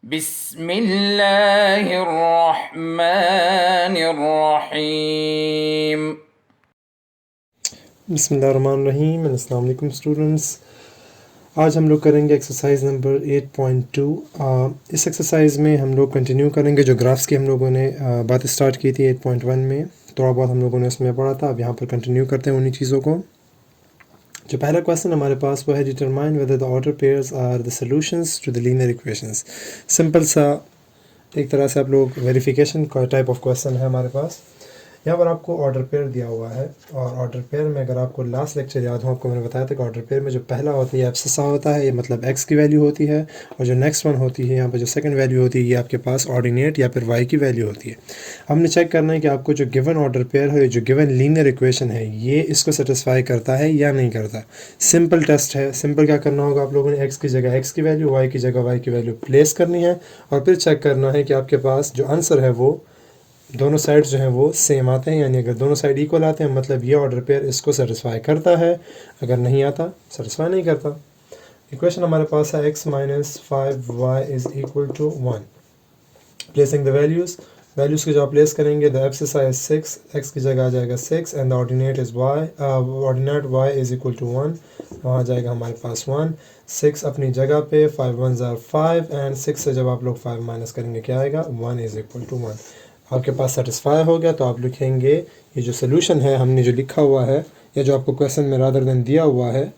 बिस्मिल्लाहिर्रहमानिर्रहीम। बिस्मिल्लाहिर्रहमानिर्रहीम। अस्सलाम वालेकुम स्टूडेंट्स। आज हम लोग करेंगे एक्सरसाइज नंबर 8.2। इस एक्सरसाइज में हम लोग कंटिन्यू करेंगे जो ग्राफ्स की हम लोगों ने बात स्टार्ट की थी 8.1 में। थोड़ा बहुत हम लोगों ने उसमें पढ़ा था, अब यहाँ पर कंटिन्यू करते हैं उन्हीं चीज़ों को। जो पहला क्वेश्चन हमारे पास वो है determine whether the order pairs are the solutions to the linear equations. Simple सा एक तरह से आप लोग वेरिफिकेशन का टाइप ऑफ क्वेश्चन है हमारे पास। यहाँ पर आपको ऑर्डर पेयर दिया हुआ है और ऑर्डर पेयर में अगर आपको लास्ट लेक्चर याद हो, आपको मैंने बताया था कि ऑर्डर पेयर में जो पहला होता है ये एब्सिसा होता है, ये मतलब एक्स की वैल्यू होती है, और जो नेक्स्ट वन होती है यहाँ पर जो सेकंड वैल्यू होती है ये आपके पास ऑर्डिनेट या फिर वाई की वैल्यू होती है। हमने चेक करना है कि आपको जो गिवन ऑर्डर पेयर है, जो गिवन लीनियर इक्वेशन है, ये इसको सेटिस्फाई करता है या नहीं करता। सिंपल टेस्ट है। सिंपल क्या करना होगा, आप लोगों ने एक्स की जगह एक्स की वैल्यू, वाई की जगह वाई की वैल्यू प्लेस करनी है और फिर चेक करना है कि आपके पास जो आंसर है वो दोनों साइड्स जो हैं वो सेम आते हैं, यानी अगर दोनों साइड इक्वल आते हैं मतलब ये ऑर्डर पेयर इसको सेटिस्फाई करता है, अगर नहीं आता सेटिस्फाई नहीं करता। इक्वेशन हमारे पास है x minus 5y is equal to 1। Placing the values की जो आप प्लेस करेंगे, द एब्सिसा इज 6, x की जगह आ जाएगा 6 and the ordinate is y, ordinate y is equal to 1, वहाँ आ जाएगा हमारे पास 1। 6 अपनी जगह पे, 5 1 ज़ार 5 एंड 6 से जब आप लोग 5 माइनस करेंगे क्या आएगा, 1 इज़ इक्वल टू 1। आपके पास सेटिस्फाई हो गया तो आप लिखेंगे ये जो सोल्यूशन है हमने जो लिखा हुआ है या जो आपको क्वेश्चन में रादर देन दिया हुआ है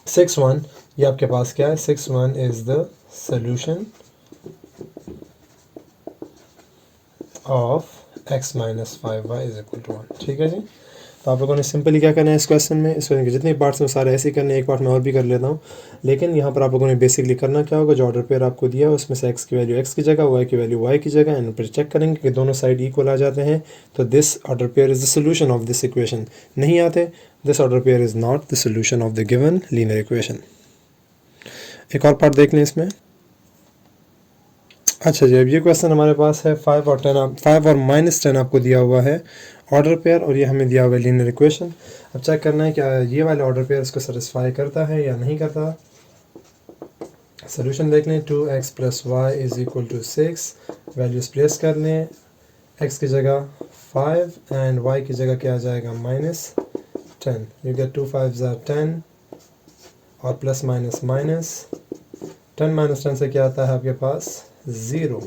6 1, ये आपके पास क्या है, 6 1 is the solution of x minus 5y is equal to 1। ठीक है जी। तो आप लोगों ने सिंपली क्या करना है इस क्वेश्चन में, इस क्वेश्चन के जितने पार्ट्स हैं सारे ऐसे ही करने हैं। एक पार्ट मैं और भी कर लेता हूँ, लेकिन यहाँ पर आप लोगों ने बेसिकली करना क्या होगा, जो ऑर्डर पेयर आपको दिया है उसमें से x की वैल्यू x की जगह, y की वैल्यू y की जगह, एंड फिर चेक करेंगे कि दोनों साइड इक्वल आ जाते हैं तो this order pair is the solution of this equation. नहीं आते, this order pair is not the solution of the given linear equation. एक और पार्ट देख लें इसमें। अच्छा जी, अब ये क्वेश्चन हमारे पास है 5 और 10, 5 और माइनस 10 आपको दिया हुआ है ऑर्डर पेयर, और ये हमें दिया हुआ है लीनियर इक्वेशन। अब चेक करना है क्या ये वाला ऑर्डर पेयर इसको सेटिस्फाई करता है या नहीं करता। सोल्यूशन देख लें, 2x plus y is equal to 6, values place कर लें, x की जगह 5 एंड y की जगह क्या आ जाएगा, माइनस 10। यू गेट 2 5 ज़ार 10 और प्लस माइनस माइनस 10 माइनस 10 से क्या आता है आपके पास, 0।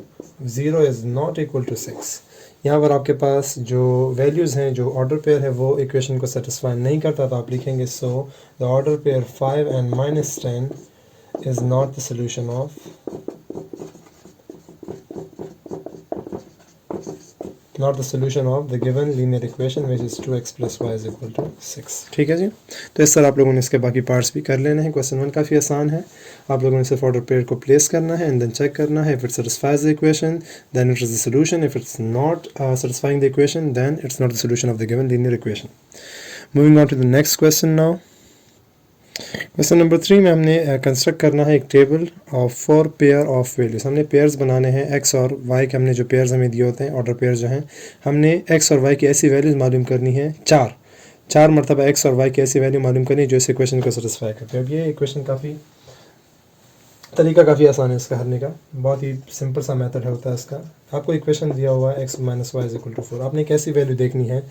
0 इज़ नॉट इक्वल टू 6। यहाँ पर आपके पास जो वैल्यूज़ हैं, जो ऑर्डर पेयर है वो इक्वेशन को सेटिस्फाई नहीं करता, तो आप लिखेंगे so the order pair 5 and minus 10 is not the solution of the given linear equation which is 2x plus y is equal to 6। ठीक है जी। तो इस तरह आप लोगों ने इसके बाकी पार्ट्स भी कर लेने हैं। क्वेश्चन 1 काफ़ी आसान है, आप लोगों ने सिर्फ ऑर्डर पेयर को प्लेस करना है एंड देन चेक करना है, if it satisfies the equation then it is the solution, if it's not satisfying the equation then it's not the solution of the given linear equation. Moving on to the next question now. Question number 3 में हमने construct करना है एक table of 4 pair of values. हमने pairs बनाने हैं x और y के, हमने जो पेयर्स हमें दिए होते हैं ऑर्डर पेयर्स जो हैं, हमने x और y की ऐसी वैल्यूज़ मालूम करनी है, चार मरतबा x और y की ऐसी वैल्यू मालूम करनी है जो इस इक्वेशन को सेटिस्फाई करते हैं। अब ये इक्वेशन तरीका काफ़ी आसान है इसका हलने का, बहुत ही सिंपल सा मेथड होता है इसका। आपको इक्वेशन दिया हुआ है x minus y is equal to 4, आपने एक ऐसी वैल्यू देखनी है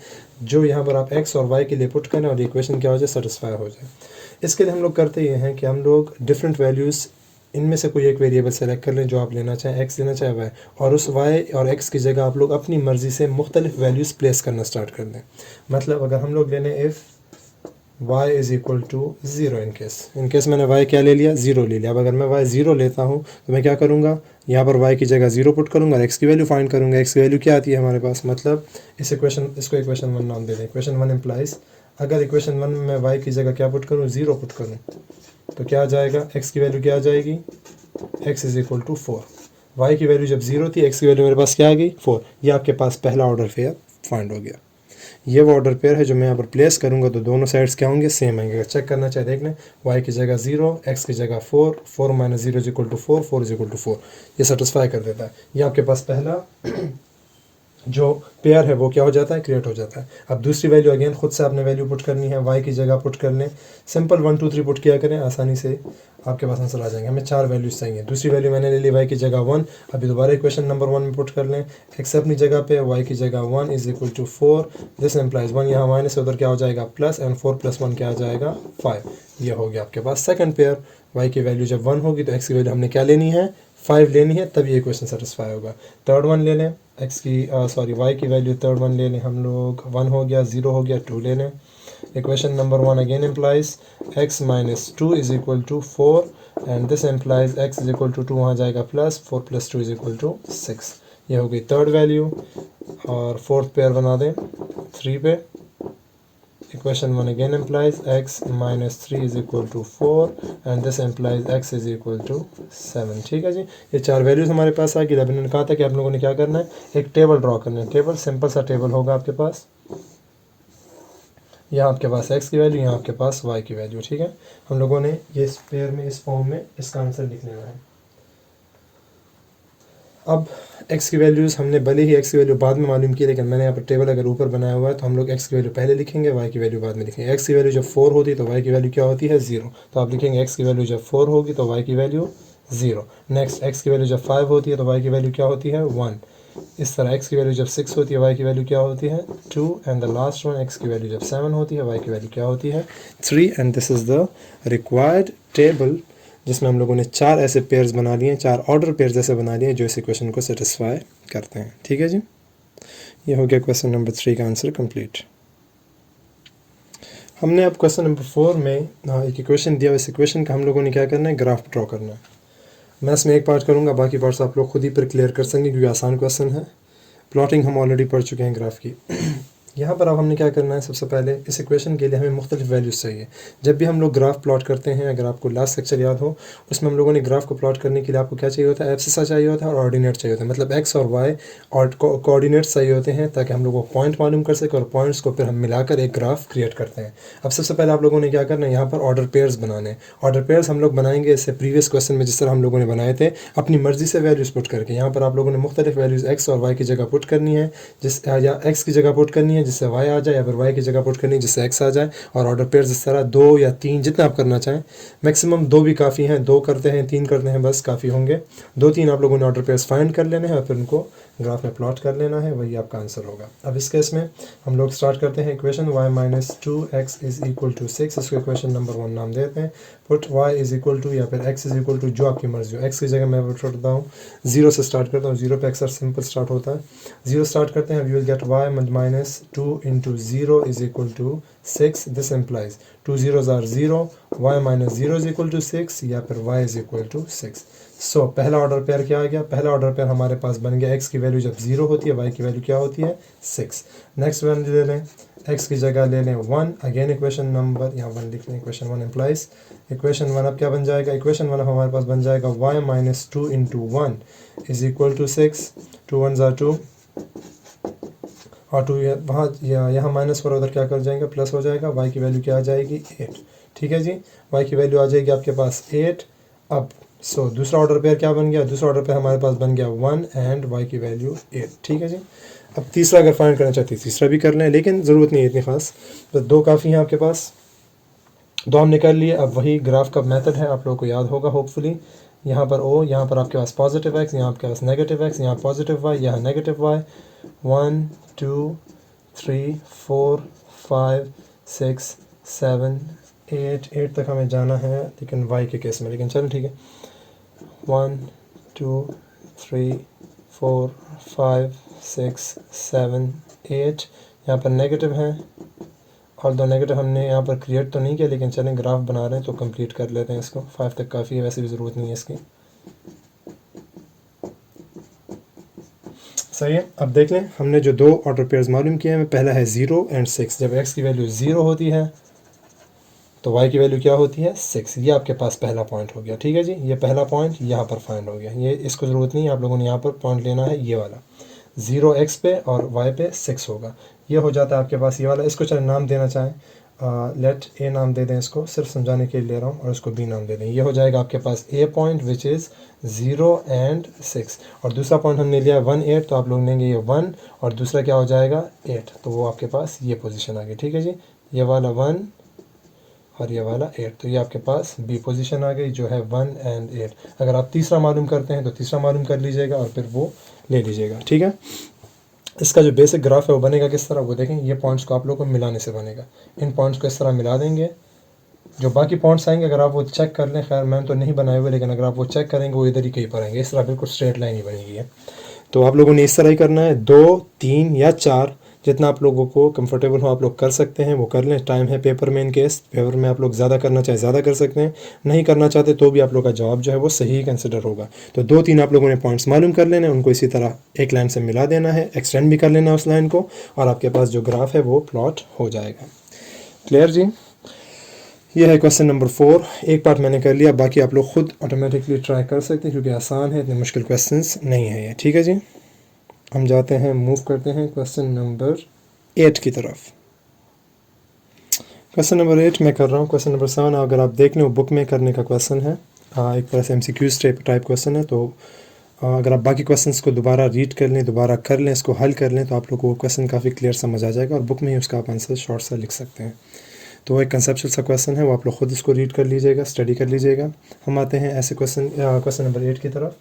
जो यहाँ पर आप x और y के लिए पुट करें और इक्वेशन क्या हो जाए, सेटिस्फाई हो जाए। इसके लिए हम लोग करते ये हैं कि हम लोग डिफरेंट वैल्यूज़, इनमें से कोई एक वेरिएबल सेलेक्ट कर लें जो आप लेना चाहें, x लेना चाहें y, और उस y और x की जगह आप लोग अपनी मर्ज़ी से मुख्तलिफ वैल्यूज़ प्लेस करना स्टार्ट कर दें। मतलब अगर हम लोग ले लें if y is equal to 0, in case मैंने y क्या ले लिया, 0 ले लिया। अब अगर मैं y 0 लेता हूँ तो मैं क्या करूँगा, यहाँ पर y की जगह 0 पुट करूँगा और x की वैल्यू फाइंड करूँगा। x की वैल्यू क्या आती है हमारे पास, मतलब इसको इक्वेशन 1 नाम दे दें। इक्वेशन 1 इम्प्लाइज, अगर इक्वेशन 1 में मैं y की जगह क्या पुट करूँ, 0 पुट करूँ तो क्या आ जाएगा, x की वैल्यू क्या आ जाएगी, x is equal to 4। y की वैल्यू जब 0 थी, x की वैल्यू मेरे पास क्या आ गई, 4। ये आपके पास पहला ऑर्डर पेयर फाइंड हो गया। ये वो ऑर्डर पेयर है जो मैं यहाँ पर प्लेस करूँगा तो दोनों साइड्स क्या होंगे, सेम आएंगे। चेक करना चाहे देख लें, y की जगह 0, x की जगह 4, 4 माइनस 0 is equal to 4, 4 is equal to 4, ये सेटिस्फाई कर देता है। ये आपके पास पहला जो पेयर है वो क्या हो जाता है, क्रिएट हो जाता है। अब दूसरी वैल्यू अगेन खुद से आपने वैल्यू पुट करनी है, y की जगह पुट कर लें, सिंपल 1 2 3 पुट किया करें, आसानी से आपके पास आंसर आ जाएंगे। हमें 4 वैल्यूज चाहिए। दूसरी वैल्यू मैंने ले ली y की जगह 1, अभी दोबारा इक्वेशन नंबर 1 में पुट कर लें, x अपनी जगह पे, y की जगह 1 is equal to 4, this implies 1 यहाँ माइनस उधर क्या हो जाएगा प्लस, एंड 4 + 1 क्या आ जाएगा 5। ये हो गया आपके पास सेकंड पेयर। y की वैल्यू जब 1 होगी तो x की वैल्यू हमने क्या लेनी है, 5 लेनी है, तब ये इक्वेशन सेटिस्फाई होगा। थर्ड वन ले लें, y की वैल्यू थर्ड वन ले लें हम लोग, 1 हो गया, 0 हो गया, 2 ले लें। Equation number 1 again implies x - 2 is equal to 4, and this implies x is equal to 2 वहाँ जाएगा प्लस, 4 + 2 इज इक्वल टू 6। ये हो गई थर्ड वैल्यू। और फोर्थ पेयर बना दें 3 पे। Equation 1 again implies x - 3 is equal to 4, and this implies x is equal to 7। ठीक है जी, ये 4 वैल्यूज़ हमारे पास आ गई। अभी मैंने कहा था कि आप लोगों ने क्या करना है, एक टेबल ड्रॉ करना है। टेबल सिंपल सा टेबल होगा आपके पास, यहाँ आपके पास x की वैल्यू, यहाँ आपके पास y की वैल्यू। ठीक है, हम लोगों ने ये इस पेयर में, इस फॉर्म में इसका आंसर लिख लेना है। अब x की वैल्यूज़ हमने भले ही x की वैल्यू बाद में मालूम की, लेकिन मैंने यहाँ पर टेबल अगर ऊपर बनाया हुआ है तो हम लोग x की वैल्यू पहले लिखेंगे, y की वैल्यू बाद में लिखेंगे। x की वैल्यू जब 4 होती है तो y की वैल्यू क्या होती है, 0। तो आप लिखेंगे x की वैल्यू जब 4 होगी तो y की वैल्यू 0। नेक्स्ट x की वैल्यू जब 5 होती है तो y की वैल्यू क्या होती है, 1। इस तरह x की वैल्यू जब 6 होती है y की वैल्यू क्या होती है, 2। And the last one x की वैल्यू जब 7 होती है y की वैल्यू क्या होती है, 3। And this is the required table, जिसमें हम लोगों ने 4 ऐसे पेयर्स बना लिए, 4 ऑर्डर पेयर्स ऐसे बना लिए जो इस इक्वेशन को सेटिस्फाई करते हैं। ठीक है जी, ये हो गया क्वेश्चन नंबर 3 का आंसर कंप्लीट। हमने अब क्वेश्चन नंबर 4 में एक इक्वेशन दिया, इस इक्वेशन का हम लोगों ने क्या करना है, ग्राफ ड्रॉ करना है। मैं इसमें एक पार्ट करूँगा, बाकी पार्ट्स आप लोग खुद ही पर क्लियर कर सकेंगे क्योंकि आसान क्वेश्चन है। प्लॉटिंग हम ऑलरेडी पढ़ चुके हैं ग्राफ की। यहाँ पर अब हमने क्या करना है, सबसे पहले इस इक्वेशन के लिए हमें मुख्तलिफ वैल्यूज़ चाहिए। जब भी हम लोग ग्राफ प्लॉट करते हैं, अगर आपको लास्ट लेक्चर याद हो, उसमें हम लोगों ने ग्राफ को प्लॉट करने के लिए आपको क्या चाहिए होता है, एब्सिसा चाहिए होता है और ऑर्डिनेट चाहिए होता है। मतलब एक्स और वाई और कोऑर्डिनेट्स चाहिए होते हैं ताकि हम लोग वो पॉइंट मालूम कर सकें, और पॉइंट्स को फिर हम मिलाकर एक ग्राफ क्रिएट करते हैं। अब सबसे पहले आप लोगों ने क्या करना है, यहाँ पर ऑर्डर पेयर्स बनाने। ऑर्डर पेयर्स हम लोग बनाएंगे इससे प्रीवियस क्वेश्चन में जिस तरह हम लोगों ने बनाए थे, अपनी मर्जी से वैल्यूज़ पुट करके। यहाँ पर आप लोगों ने मुख्तलिफ वैल्यूज़ एक्स और वाई की जगह पुट करनी है, या एक्स की जगह पुट करनी है जिससे वाई आ जाए, या फिर वाई की जगह पुट करनी है जिससे एक्स आ जाए। और ऑर्डर पेयर्स इस तरह 2 या 3 जितना आप करना चाहें, मैक्सिमम 2 भी काफ़ी हैं, 2 करते हैं, 3 करते हैं, बस काफ़ी होंगे। 2-3 आप लोगों ने ऑर्डर पेयर्स फाइंड कर लेने हैं और फिर उनको ग्राफ में प्लॉट कर लेना है, वही आपका आंसर होगा। अब इस केस में हम लोग स्टार्ट करते हैं equation y - 2x is equal to 6, इसको इक्वेशन नंबर 1 नाम देते हैं। Put y is equal to या फिर x इज़ इक्वल टू, जो आपकी मर्जी हो। x की जगह मैं पुट करता हूँ 0 से स्टार्ट करता हूँ, 0 पे अक्सर सिंपल स्टार्ट होता है। 0 स्टार्ट करते हैं, we will get y - 2 into 0 is equal to 6। This implies 2 zeros are 0, y - 0 is equal to 6, या फिर y is equal to 6। So पहला ऑर्डर पेयर क्या आ गया, पहला ऑर्डर पेयर हमारे पास बन गया। x की वैल्यू जब 0 होती है, y की वैल्यू क्या होती है, 6। नेक्स्ट वन ले लें, x की जगह ले लें 1। अगेन इक्वेशन नंबर यहाँ 1 लिख लें, इक्वेशन 1 इम्प्लाइज इक्वेशन 1 अब क्या बन जाएगा, इक्वेशन 1 हमारे पास बन जाएगा y - 2 into 1 is equal to 6। 2 1s are 2 और 2 वहाँ यहाँ माइनस पर उधर क्या कर जाएगा, प्लस हो जाएगा। y की वैल्यू क्या आ जाएगी, 8। ठीक है जी, y की वैल्यू आ जाएगी आपके पास 8। अब दूसरा ऑर्डर पेयर क्या बन गया, दूसरा ऑर्डर पेयर हमारे पास बन गया 1 एंड y की वैल्यू 8। ठीक है जी, अब तीसरा अगर फाइंड करना चाहते हैं तीसरा भी कर लें, लेकिन ज़रूरत नहीं है इतनी खास, तो 2 काफ़ी हैं आपके पास। 2 हमने कर लिए। अब वही ग्राफ का मेथड है, आप लोगों को याद होगा होपफुली। यहाँ पर o, यहाँ पर आपके पास पॉजिटिव x, यहाँ आपके पास नेगेटिव x, यहाँ पॉजिटिव y, यहाँ नेगेटिव y। 1 2 3 4 5 6 7 8 तक हमें जाना है, लेकिन y के केस में, लेकिन चलो ठीक है। 1 2 3 4 5 6 7 8 यहाँ पर नेगेटिव हैं, और 2 नेगेटिव हमने यहाँ पर क्रिएट तो नहीं किया, लेकिन चलें ग्राफ बना रहे हैं तो कंप्लीट कर लेते हैं इसको। 5 तक काफ़ी है, वैसे भी ज़रूरत नहीं है इसकी। सही है, अब देख लें हमने जो 2 ऑर्डर पेयर्स मालूम किए हैं, पहला है 0 एंड 6। जब x की वैल्यू 0 होती है तो y की वैल्यू क्या होती है, 6। ये आपके पास पहला पॉइंट हो गया। ठीक है जी, ये पहला पॉइंट यहाँ पर फाइंड हो गया। ये इसको ज़रूरत नहीं है, आप लोगों ने यहाँ पर पॉइंट लेना है ये वाला, 0 x पे और y पे 6 होगा। ये हो जाता है आपके पास ये वाला। इसको चाहे नाम देना चाहें लेट ए नाम दे दें, इसको सिर्फ समझाने के लिए ले रहा हूँ, और इसको बी नाम दे दें। ये हो जाएगा आपके पास ए पॉइंट विच इज़ 0 and 6, और दूसरा पॉइंट हमने लिया 1 8, तो आप लोग लेंगे ये 1 और दूसरा क्या हो जाएगा 8, तो वो आपके पास ये पोजीशन आ गई। ठीक है जी, ये वाला 1 और ये वाला 8, तो ये आपके पास बी पोजीशन आ गई जो है 1 and 8। अगर आप तीसरा मालूम करते हैं तो तीसरा मालूम कर लीजिएगा और फिर वो ले लीजिएगा। ठीक है, इसका जो बेसिक ग्राफ है वो बनेगा किस तरह, वो देखें। ये पॉइंट्स को आप लोगों को मिलाने से बनेगा। इन पॉइंट्स को इस तरह मिला देंगे, जो बाकी पॉइंट्स आएंगे अगर आप वो चेक कर लें, खैर मैंने तो नहीं बनाए हुए, लेकिन अगर आप वो चेक करेंगे वो इधर ही कहीं पर आएंगे, इस तरह बिल्कुल स्ट्रेट लाइन ही बनेगी है। तो आप लोगों ने इस तरह ही करना है, 2 3 या 4 जितना आप लोगों को कंफर्टेबल हो आप लोग कर सकते हैं वो कर लें। टाइम है पेपर में, इन केस पेपर में आप लोग ज़्यादा करना चाहे ज़्यादा कर सकते हैं, नहीं करना चाहते तो भी आप लोग का जवाब जो है वो सही कंसिडर होगा। तो 2 3 आप लोगों ने पॉइंट्स मालूम कर लेने, उनको इसी तरह एक लाइन से मिला देना है, एक्सटेंड भी कर लेना उस लाइन को, और आपके पास जो ग्राफ है वो प्लॉट हो जाएगा। क्लियर जी, ये है क्वेश्चन नंबर 4। एक पार्ट मैंने कर लिया, बाकी आप लोग खुद ऑटोमेटिकली ट्राई कर सकते हैं क्योंकि आसान है, इतने मुश्किल क्वेश्चंस नहीं है ये। ठीक है जी, हम जाते हैं, मूव करते हैं क्वेश्चन नंबर 8 की तरफ। क्वेश्चन नंबर 8 मैं कर रहा हूँ। क्वेश्चन नंबर 7 अगर आप देख लें वो बुक में करने का क्वेश्चन है, एक तरह से MCQs टाइप क्वेश्चन है। तो अगर आप बाकी क्वेश्चंस को दोबारा रीड कर लें, दोबारा कर लें, इसको हल कर लें, तो आप लोग को वो क्वेश्चन काफ़ी क्लियर समझ आ जाएगा और बुक में ही उसका आप आंसर शॉर्ट सा लिख सकते हैं। तो एक कंसेप्चुअल सा क्वेश्चन है, वो आप लोग खुद इसको रीड कर लीजिएगा, स्टडी कर लीजिएगा। हम आते हैं ऐसे क्वेश्चन नंबर 8 की तरफ।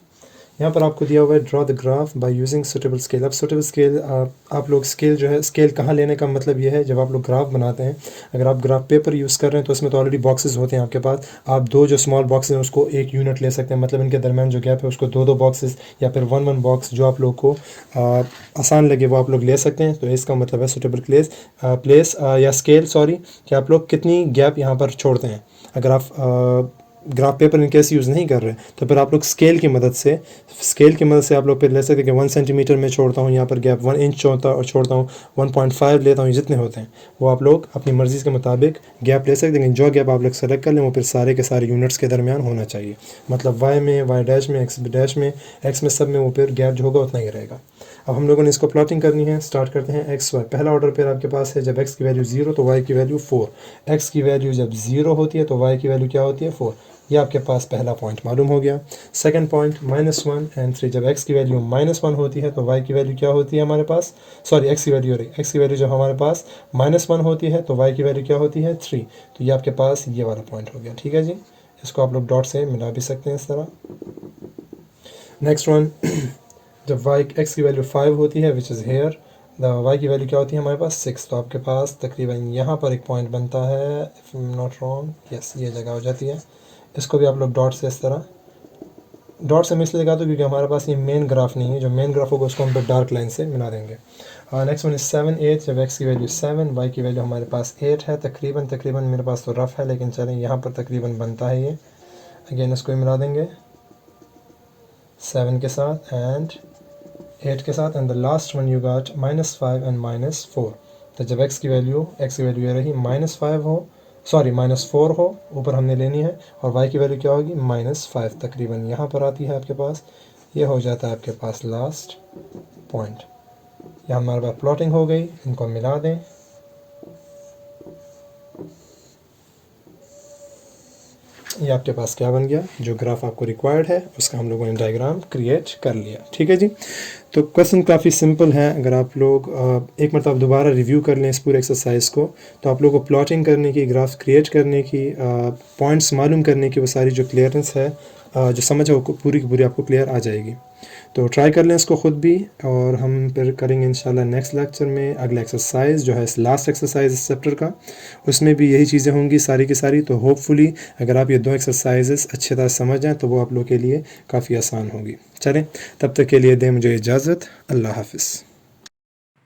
यहाँ पर आपको दिया हुआ है draw the graph by using suitable scale. अब सुटेबल स्केल आप लोग स्केल जो है, स्केल कहाँ लेने का मतलब ये है, जब आप लोग ग्राफ बनाते हैं, अगर आप ग्राफ पेपर यूज़ कर रहे हैं तो उसमें तो ऑलरेडी बॉक्सेस होते हैं आपके पास, आप 2 जो स्मॉल बॉक्सेस हैं उसको 1 यूनिट ले सकते हैं, मतलब इनके दरमियान जो गैप है उसको 2 2 बॉक्सेस या फिर 1 1 बॉक्स, जो आप लोग को आसान लगे वो आप लोग ले सकते हैं। तो इसका मतलब है सुटेबल प्लेस या स्केल सॉरी, कि आप लोग कितनी गैप यहाँ पर छोड़ते हैं। अगर आप graph paper in case use नहीं कर रहे तो फिर आप लोग स्केल की मदद से आप लोग फिर ले सकते हैं कि 1 सेंटीमीटर में छोड़ता हूँ यहाँ पर गैप, 1 इंच छोड़ता हूँ, 1.5 लेता हूँ, जितने होते हैं वो आप लोग अपनी मर्ज़ी के मुताबिक गैप ले सकते हैं। लेकिन जो गैप आप लोग सेलेक्ट कर लें वो फिर सारे के सारे यूनिट्स के दरमियान होना चाहिए, मतलब वाई में, वाई डैश में, एक्स डैश में, एक्स में, सब में वो फिर गैप जो होगा उतना ही रहेगा। अब हम लोगों ने इसको प्लॉटिंग करनी है। स्टार्ट करते हैं एक्स वाई। पहला ऑर्डर पर आपके पास है, जब एक्स की वैल्यू 0 तो वाई की वैल्यू 4, एक्स की वैल्यू जब 0 होती है तो वाई की वैल्यू क्या होती है 4। ये आपके पास पहला पॉइंट मालूम हो गया। सेकंड पॉइंट -1 and 3, जब x की वैल्यू -1 होती है तो y की वैल्यू क्या होती है हमारे पास, सॉरी x की वैल्यू x की वैल्यू जब हमारे पास -1 होती है तो y की वैल्यू क्या होती है 3। तो ये आपके पास ये वाला पॉइंट हो गया। ठीक है जी, इसको आप लोग डॉट से मिला भी सकते हैं इस तरह। नेक्स्ट वन, जब x की वैल्यू 5 होती है विच इज़ हेयर, y की वैल्यू क्या होती है हमारे पास 6, तो आपके पास तकरीबन यहाँ पर एक पॉइंट बनता है, if I am not wrong, yes ये जगह हो जाती है। इसको भी आप लोग डॉट से इस तरह, डॉट से मैं इसलिए लगा दो क्योंकि हमारे पास ये मेन ग्राफ नहीं है, जो मेन ग्राफ होगा उसको हम लोग डार्क लाइन से मिला देंगे। नेक्स्ट वन इज 7 8, जब x की वैल्यू 7, y की वैल्यू हमारे पास 8 है, तकरीबन मेरे पास तो रफ है लेकिन चलें यहाँ पर तकरीबन बनता है ये। अगेन इसको मिला देंगे 7 के साथ एंड 8 के साथ, and the last one you got -5 and -4। तो जब x की वैल्यू ये रही -5 हो, सॉरी -4 हो, ऊपर हमने लेनी है, और y की वैल्यू क्या होगी -5, तकरीबन यहाँ पर आती है आपके पास। ये हो जाता है आपके पास लास्ट पॉइंट। यहाँ हमारे पास प्लॉटिंग हो गई, इनको मिला दें। ये आपके पास क्या बन गया, जो ग्राफ आपको रिक्वायर्ड है उसका हम लोगों ने डायग्राम क्रिएट कर लिया। ठीक है जी, तो क्वेश्चन काफ़ी सिंपल है। अगर आप लोग एक मरतबा दोबारा रिव्यू कर लें इस पूरे एक्सरसाइज को, तो आप लोगों को प्लॉटिंग करने की, ग्राफ क्रिएट करने की, पॉइंट्स मालूम करने की, वो सारी जो क्लियरेंस है, जो समझ है वो पूरी की पूरी आपको क्लियर आ जाएगी। तो ट्राई कर लें इसको ख़ुद भी, और हम फिर करेंगे इंशाल्लाह नेक्स्ट लेक्चर में अगला एक्सरसाइज जो है लास्ट एक्सरसाइज इस चैप्टर का, उसमें भी यही चीज़ें होंगी सारी की सारी। तो होपफुली अगर आप ये 2 एक्सरसाइजेस अच्छे तरह समझ जाएँ तो वो आप लोग के लिए काफ़ी आसान होगी। चलें, तब तक के लिए दें मुझे इजाज़त। अल्लाह हाफ़िज़।